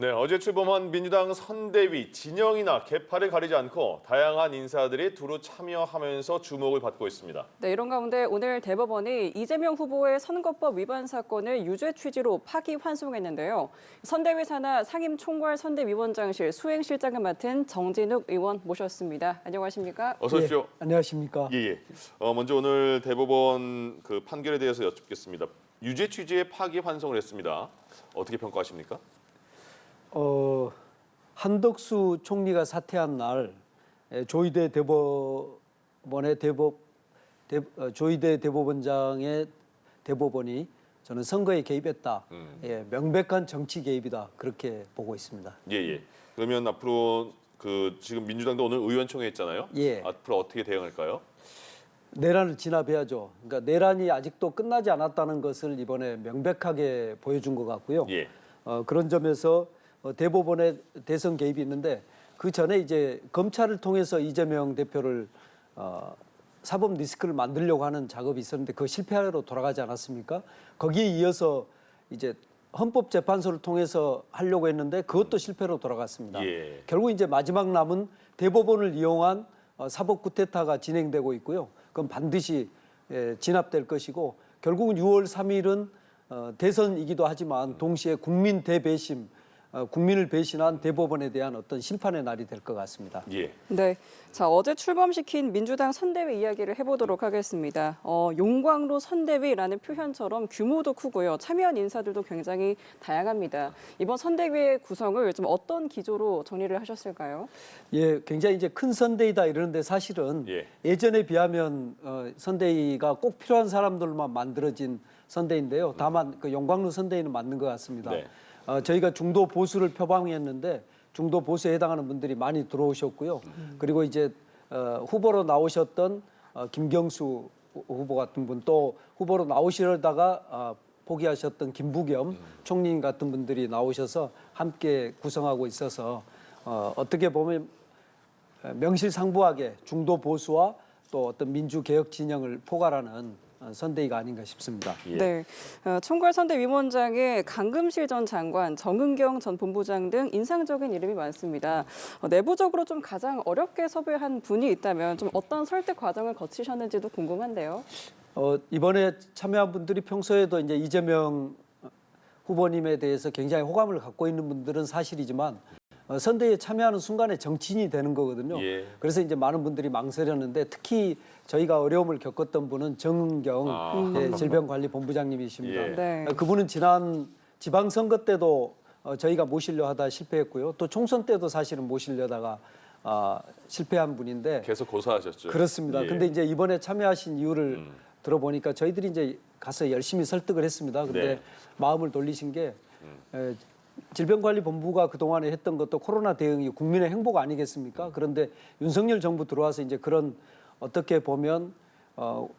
네, 어제 출범한 민주당 선대위 진영이나 계파를 가리지 않고 다양한 인사들이 두루 참여하면서 주목을 받고 있습니다. 네, 이런 가운데 오늘 대법원이 이재명 후보의 선거법 위반 사건을 유죄 취지로 파기환송했는데요. 선대위 산하 상임총괄 선대위원장실 수행실장을 맡은 정진욱 의원 모셨습니다. 안녕하십니까? 어서 오십시오. 안녕하십니까? 예. 먼저 오늘 대법원 판결에 대해서 여쭙겠습니다. 유죄 취지의 파기환송을 했습니다. 어떻게 평가하십니까? 한덕수 총리가 사퇴한 날 조희대 대법원의 조희대 대법원장의 대법원이 저는 선거에 개입했다. 명백한 정치 개입이다. 그렇게 보고 있습니다. 예. 그러면 앞으로 지금 민주당도 오늘 의원총회 했잖아요. 예. 앞으로 어떻게 대응할까요? 내란을 진압해야죠. 그러니까 내란이 아직도 끝나지 않았다는 것을 이번에 명백하게 보여준 것 같고요. 예. 그런 점에서 대법원의 대선 개입이 있는데 그 전에 이제 검찰을 통해서 이재명 대표를 사법 리스크를 만들려고 하는 작업이 있었는데 그 실패로 돌아가지 않았습니까? 거기에 이어서 이제 헌법재판소를 통해서 하려고 했는데 그것도 실패로 돌아갔습니다. 예. 결국 이제 마지막 남은 대법원을 이용한 사법 쿠데타가 진행되고 있고요. 그건 반드시 진압될 것이고 결국은 6월 3일은 대선이기도 하지만 동시에 국민 대배심, 국민을 배신한 대법원에 대한 어떤 심판의 날이 될 것 같습니다. 예. 네, 자 어제 출범시킨 민주당 선대위 이야기를 해보도록 하겠습니다. 용광로 선대위라는 표현처럼 규모도 크고요. 참여한 인사들도 굉장히 다양합니다. 이번 선대위의 구성을 좀 어떤 기조로 정리를 하셨을까요? 예, 굉장히 이제 큰 선대위다 이러는데 사실은 예전에 비하면 선대위가 꼭 필요한 사람들만 만들어진 선대인데요. 다만 그 용광로 선대위는 맞는 것 같습니다. 네. 저희가 중도 보수를 표방했는데 중도 보수에 해당하는 분들이 많이 들어오셨고요. 그리고 이제 후보로 나오셨던 김경수 후보 같은 분 또 후보로 나오시려다가 포기하셨던 김부겸 총리 같은 분들이 나오셔서 함께 구성하고 있어서 어떻게 보면 명실상부하게 중도 보수와 또 어떤 민주개혁 진영을 포괄하는 선대위가 아닌가 싶습니다. 예. 네, 총괄 선대위원장에 강금실 전 장관, 정은경 전 본부장 등 인상적인 이름이 많습니다. 내부적으로 좀 가장 어렵게 섭외한 분이 있다면 좀 어떤 설득 과정을 거치셨는지도 궁금한데요. 이번에 참여한 분들이 평소에도 이제 이재명 후보님에 대해서 굉장히 호감을 갖고 있는 분들은 사실이지만 선대위에 참여하는 순간에 정치인이 되는 거거든요. 예. 그래서 이제 많은 분들이 망설였는데 특히 저희가 어려움을 겪었던 분은 정은경 질병관리본부장님이십니다. 예. 네. 그분은 지난 지방선거 때도 저희가 모시려 하다 실패했고요. 또 총선 때도 사실은 모시려다가 실패한 분인데 계속 고사하셨죠. 그렇습니다. 예. 근데 이제 이번에 참여하신 이유를 들어보니까 저희들이 이제 가서 열심히 설득을 했습니다. 근데 네. 마음을 돌리신 게 질병관리본부가 그동안에 했던 것도 코로나 대응이 국민의 행복 아니겠습니까? 그런데 윤석열 정부 들어와서 이제 그런 어떻게 보면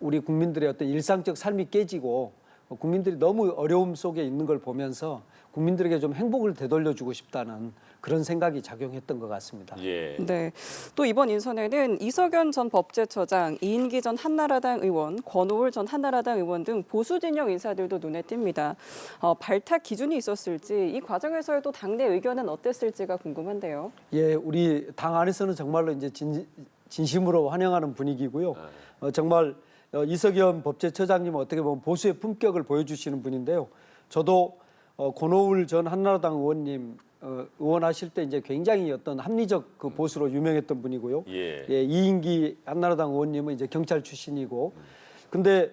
우리 국민들의 어떤 일상적 삶이 깨지고 국민들이 너무 어려움 속에 있는 걸 보면서 국민들에게 좀 행복을 되돌려주고 싶다는 그런 생각이 작용했던 것 같습니다. 예. 네, 또 이번 인선에는 이석연 전 법제처장, 이인기 전 한나라당 의원, 권오울 전 한나라당 의원 등 보수 진영 인사들도 눈에 띕니다. 발탁 기준이 있었을지 이 과정에서의 또 당내 의견은 어땠을지가 궁금한데요. 예, 우리 당 안에서는 정말로 이제 진심으로 환영하는 분위기고요. 정말 이석연 법제처장님은 어떻게 보면 보수의 품격을 보여주시는 분인데요. 저도 권오울 전 한나라당 의원님 의원하실 때 이제 굉장히 어떤 합리적 그 보수로 유명했던 분이고요. 예. 이인기 한나라당 의원님은 이제 경찰 출신이고, 근데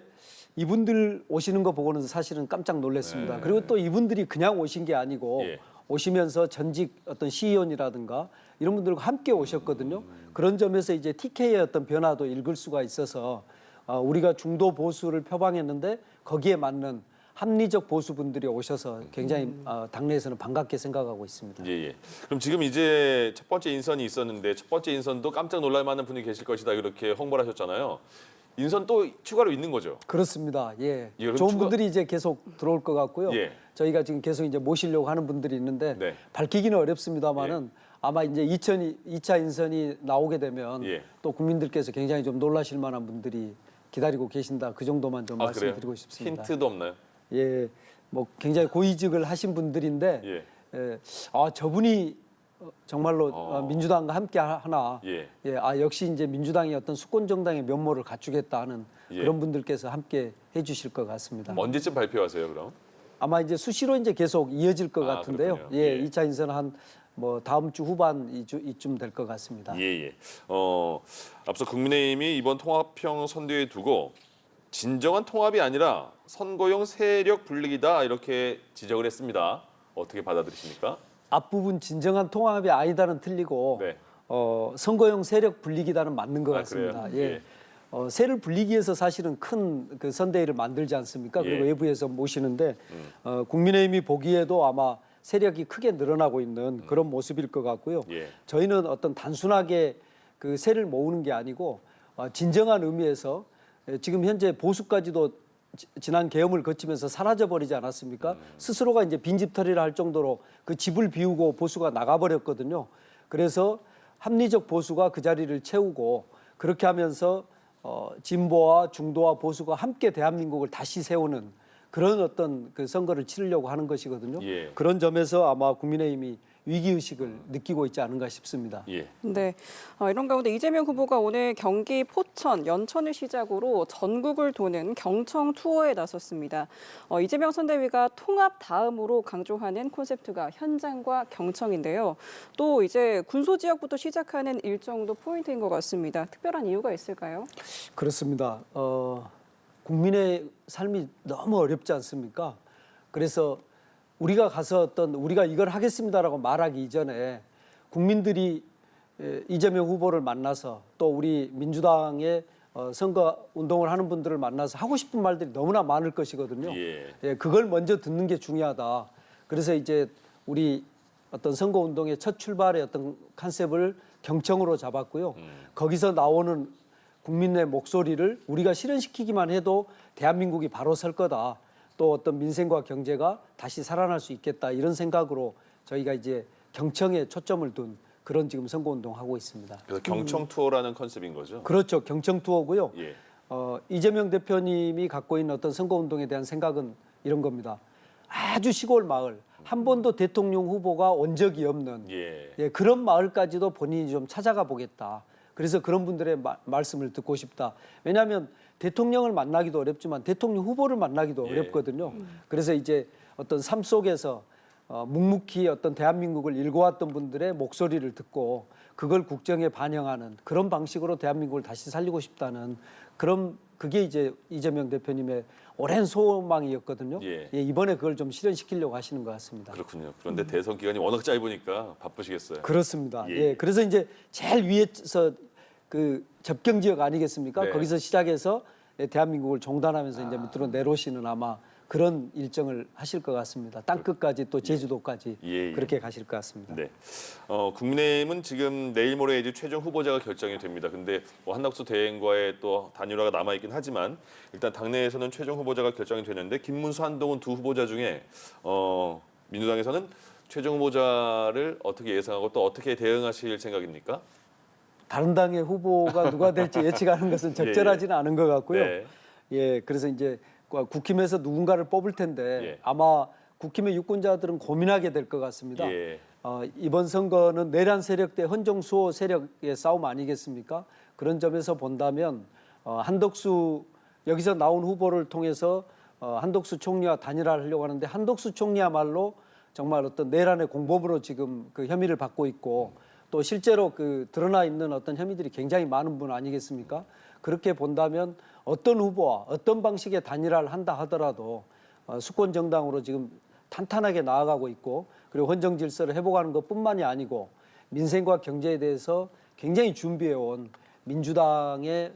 이분들 오시는 거 보고는 사실은 깜짝 놀랐습니다. 그리고 또 이분들이 그냥 오신 게 아니고 오시면서 전직 어떤 시의원이라든가 이런 분들과 함께 오셨거든요. 그런 점에서 이제 TK의 어떤 변화도 읽을 수가 있어서 우리가 중도 보수를 표방했는데 거기에 맞는 합리적 보수분들이 오셔서 굉장히 당내에서는 반갑게 생각하고 있습니다. 예. 그럼 지금 이제 첫 번째 인선이 있었는데 첫 번째 인선도 깜짝 놀랄 만한 분이 계실 것이다 이렇게 홍보를 하셨잖아요. 인선 또 추가로 있는 거죠? 그렇습니다. 예. 예, 좋은 분들이 이제 계속 들어올 것 같고요. 예. 저희가 지금 계속 이제 모시려고 하는 분들이 있는데 밝히기는 어렵습니다만은 아마 이제 2차 인선이 나오게 되면 또 국민들께서 굉장히 좀 놀라실 만한 분들이 기다리고 계신다. 그 정도만 좀 말씀드리고 싶습니다. 힌트도 없나요? 예, 뭐 굉장히 고위직을 하신 분들인데 저분이 정말로 민주당과 함께 하나. 예. 역시 이제 민주당이 어떤 수권 정당의 면모를 갖추겠다 하는 예. 그런 분들께서 함께 해주실 것 같습니다. 언제쯤 발표하세요, 그럼? 아마 이제 수시로 이제 계속 이어질 것 같은데요. 그렇군요. 예, 예. 2차 인선은 한 뭐 다음 주 후반 이쯤 될 것 같습니다. 예. 앞서 국민의힘이 이번 통합형 선대위에 두고 진정한 통합이 아니라 선거용 세력 분리기다 이렇게 지적을 했습니다. 어떻게 받아들이십니까? 앞부분 진정한 통합이 아니다는 틀리고 네. 선거용 세력 분리기다는 맞는 것 아, 같습니다. 그래요? 예. 세를 불리기 위해서 사실은 큰 그 선대위를 만들지 않습니까? 그리고 예. 외부에서 모시는데 국민의힘이 보기에도 아마 세력이 크게 늘어나고 있는 그런 모습일 것 같고요. 예. 저희는 어떤 단순하게 그 세를 모으는 게 아니고 진정한 의미에서 지금 현재 보수까지도 지난 계엄을 거치면서 사라져 버리지 않았습니까? 스스로가 이제 빈집털이를 할 정도로 그 집을 비우고 보수가 나가버렸거든요. 그래서 합리적 보수가 그 자리를 채우고 그렇게 하면서 진보와 중도와 보수가 함께 대한민국을 다시 세우는 그런 어떤 그 선거를 치르려고 하는 것이거든요. 예. 그런 점에서 아마 국민의힘이 위기의식을 느끼고 있지 않은가 싶습니다. 예. 네, 이런 가운데 이재명 후보가 오늘 경기 포천, 연천을 시작으로 전국을 도는 경청 투어에 나섰습니다. 이재명 선대위가 통합 다음으로 강조하는 콘셉트가 현장과 경청인데요. 또 이제 군소 지역부터 시작하는 일정도 포인트인 것 같습니다. 특별한 이유가 있을까요? 그렇습니다. 국민의 삶이 너무 어렵지 않습니까? 그래서 우리가 가서 우리가 이걸 하겠습니다라고 말하기 이전에 국민들이 이재명 후보를 만나서 또 우리 민주당의 선거 운동을 하는 분들을 만나서 하고 싶은 말들이 너무나 많을 것이거든요. 예. 그걸 먼저 듣는 게 중요하다. 그래서 이제 우리 어떤 선거 운동의 첫 출발의 어떤 컨셉을 경청으로 잡았고요. 거기서 나오는 국민의 목소리를 우리가 실현시키기만 해도 대한민국이 바로 설 거다. 또 어떤 민생과 경제가 다시 살아날 수 있겠다. 이런 생각으로 저희가 이제 경청에 초점을 둔 그런 지금 선거운동 하고 있습니다. 그래서 경청 투어라는 컨셉인 거죠? 그렇죠. 경청 투어고요. 예. 이재명 대표님이 갖고 있는 어떤 선거운동에 대한 생각은 이런 겁니다. 아주 시골 마을, 한 번도 대통령 후보가 온 적이 없는 그런 마을까지도 본인이 좀 찾아가 보겠다. 그래서 그런 분들의 말씀을 듣고 싶다. 왜냐하면 대통령을 만나기도 어렵지만 대통령 후보를 만나기도 어렵거든요. 그래서 이제 어떤 삶 속에서 묵묵히 어떤 대한민국을 일궈왔던 분들의 목소리를 듣고 그걸 국정에 반영하는 그런 방식으로 대한민국을 다시 살리고 싶다는 그게 이제 이재명 대표님의 오랜 소망이었거든요. 이번에 그걸 좀 실현시키려고 하시는 것 같습니다. 그렇군요. 그런데 대선 기간이 워낙 짧으니까 바쁘시겠어요. 그렇습니다. 그래서 이제 제일 위에서 그 접경 지역 아니겠습니까? 네. 거기서 시작해서 대한민국을 종단하면서 이제 밑으로 내려오시는 아마 그런 일정을 하실 것 같습니다. 땅끝까지 또 제주도까지 그렇게 가실 것 같습니다. 네. 국민의힘은 지금 내일 모레 이제 최종 후보자가 결정이 됩니다. 근데 한덕수 대행과의 또 단일화가 남아 있긴 하지만 일단 당내에서는 최종 후보자가 결정이 되는데 김문수, 한동훈 두 후보자 중에 민주당에서는 최종 후보자를 어떻게 예상하고 또 어떻게 대응하실 생각입니까? 다른 당의 후보가 누가 될지 예측하는 것은 적절하지는 않은 것 같고요. 그래서 이제 국힘에서 누군가를 뽑을 텐데 아마 국힘의 유권자들은 고민하게 될 것 같습니다. 이번 선거는 내란 세력 대 헌정수호 세력의 싸움 아니겠습니까? 그런 점에서 본다면 한덕수 여기서 나온 후보를 통해서 한덕수 총리와 단일화를 하려고 하는데 한덕수 총리야말로 정말 어떤 내란의 공범으로 지금 그 혐의를 받고 있고 또 실제로 그 드러나 있는 어떤 혐의들이 굉장히 많은 분 아니겠습니까? 그렇게 본다면 어떤 후보와 어떤 방식의 단일화를 한다 하더라도 수권 정당으로 지금 탄탄하게 나아가고 있고 그리고 헌정 질서를 회복하는 것뿐만이 아니고 민생과 경제에 대해서 굉장히 준비해온 민주당의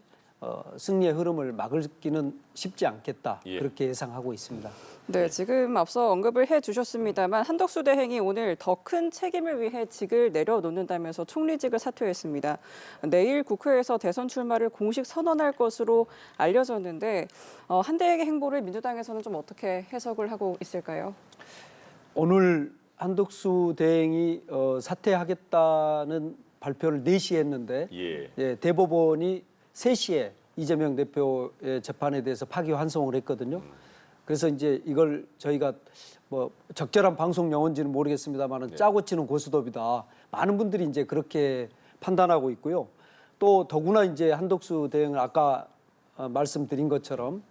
승리의 흐름을 막기는 쉽지 않겠다. 그렇게 예상하고 있습니다. 네, 지금 앞서 언급을 해주셨습니다만 한덕수 대행이 오늘 더 큰 책임을 위해 직을 내려놓는다면서 총리직을 사퇴했습니다. 내일 국회에서 대선 출마를 공식 선언할 것으로 알려졌는데 한 대행의 행보를 민주당에서는 좀 어떻게 해석을 하고 있을까요? 오늘 한덕수 대행이 사퇴하겠다는 발표를 4시에 했는데 대법원이 3시에 이재명 대표의 재판에 대해서 파기환송을 했거든요. 그래서 이제 이걸 저희가 뭐 적절한 방송 용어인지는 모르겠습니다만은 짜고 치는 고스톱이다. 많은 분들이 이제 그렇게 판단하고 있고요. 또 더구나 이제 한덕수 대행은 아까 말씀드린 것처럼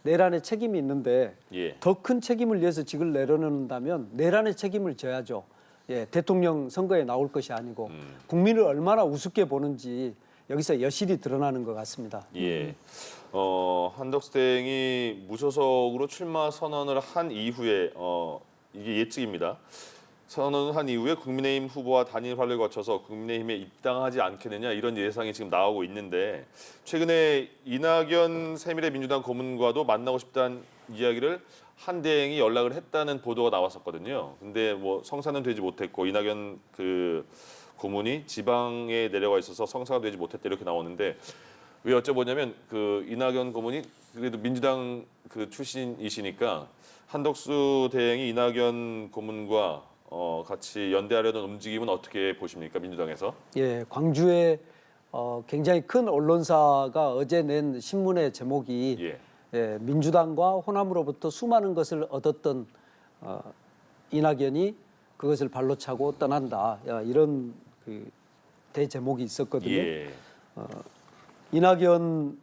내란의 책임이 있는데 예. 더 큰 책임을 위해서 직을 내려놓는다면 내란의 책임을 져야죠. 예, 대통령 선거에 나올 것이 아니고 국민을 얼마나 우습게 보는지 여기서 여실히 드러나는 것 같습니다. 예. 한덕수 대행이 무소속으로 출마 선언을 한 이후에 이게 예측입니다. 선언을 한 이후에 국민의힘 후보와 단일화를 거쳐서 국민의힘에 입당하지 않겠느냐 이런 예상이 지금 나오고 있는데 최근에 이낙연 새미래민주당 고문과도 만나고 싶다는 이야기를 한 대행이 연락을 했다는 보도가 나왔었거든요. 근데 뭐 성사는 되지 못했고 이낙연 그 고문이 지방에 내려가 있어서 성사가 되지 못했다 이렇게 나오는데 왜 여쭤보냐면 그 이낙연 고문이 그래도 민주당 그 출신이시니까 한덕수 대행이 이낙연 고문과 같이 연대하려는 움직임은 어떻게 보십니까 민주당에서? 예, 광주에 굉장히 큰 언론사가 어제 낸 신문의 제목이 예. 예, 민주당과 호남으로부터 수많은 것을 얻었던 이낙연이 그것을 발로 차고 떠난다. 이런 그 대제목이 있었거든요. 예. 이낙연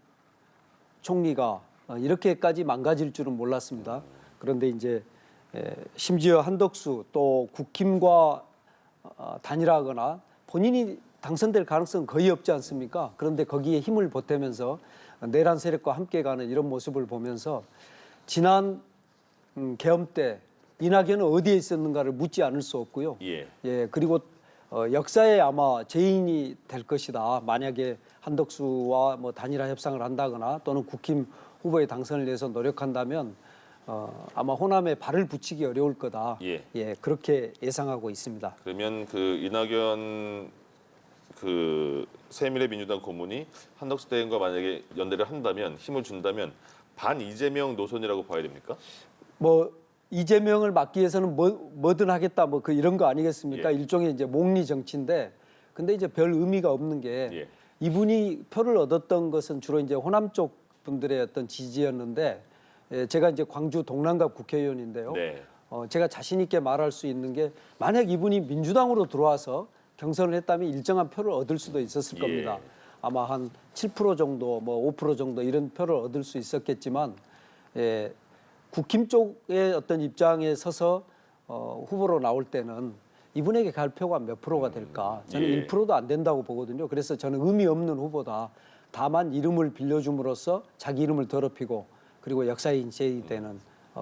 총리가 이렇게까지 망가질 줄은 몰랐습니다. 그런데 이제 심지어 한덕수 또 국힘과 단일화하거나 본인이 당선될 가능성은 거의 없지 않습니까? 그런데 거기에 힘을 보태면서 내란 세력과 함께 가는 이런 모습을 보면서 지난 계엄 때 이낙연은 어디에 있었는가를 묻지 않을 수 없고요. 예. 예, 그리고 역사에 아마 제인이 될 것이다. 만약에 한덕수와 뭐 단일화 협상을 한다거나 또는 국힘 후보의 당선을 위해서 노력한다면 아마 호남에 발을 붙이기 어려울 거다. 예. 예, 그렇게 예상하고 있습니다. 그러면 그 이낙연 그 새미래민주당 고문이 한덕수 대행과 만약에 연대를 한다면 힘을 준다면 반 이재명 노선이라고 봐야 됩니까? 뭐 이재명을 막기 위해서는 뭐든 하겠다 뭐 그 이런 거 아니겠습니까? 예. 일종의 이제 몽리 정치인데 근데 이제 별 의미가 없는 게 예. 이분이 표를 얻었던 것은 주로 이제 호남 쪽 분들의 어떤 지지였는데 예, 제가 이제 광주 동남갑 국회의원인데요. 네. 제가 자신 있게 말할 수 있는 게 만약 이분이 민주당으로 들어와서 경선을 했다면 일정한 표를 얻을 수도 있었을 예. 겁니다. 아마 한 7% 정도, 뭐 5% 정도 이런 표를 얻을 수 있었겠지만 예, 국힘 쪽의 어떤 입장에 서서 후보로 나올 때는 이분에게 갈 표가 몇 프로가 될까? 저는 예. 1%도 안 된다고 보거든요. 그래서 저는 의미 없는 후보다. 다만 이름을 빌려줌으로써 자기 이름을 더럽히고 그리고 역사에 인쇄이 되는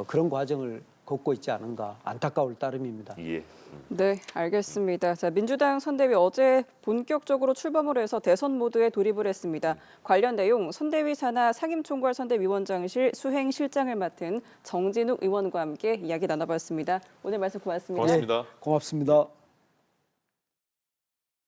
그런 과정을 걷고 있지 않은가 안타까울 따름입니다. 예. 네, 알겠습니다. 자, 민주당 선대위 어제 본격적으로 출범을 해서 대선 모드에 돌입을 했습니다. 관련 내용 선대위 산하 상임총괄 선대위원장실 수행실장을 맡은 정진욱 의원과 함께 이야기 나눠봤습니다. 오늘 말씀 고맙습니다. 고맙습니다. 네, 고맙습니다.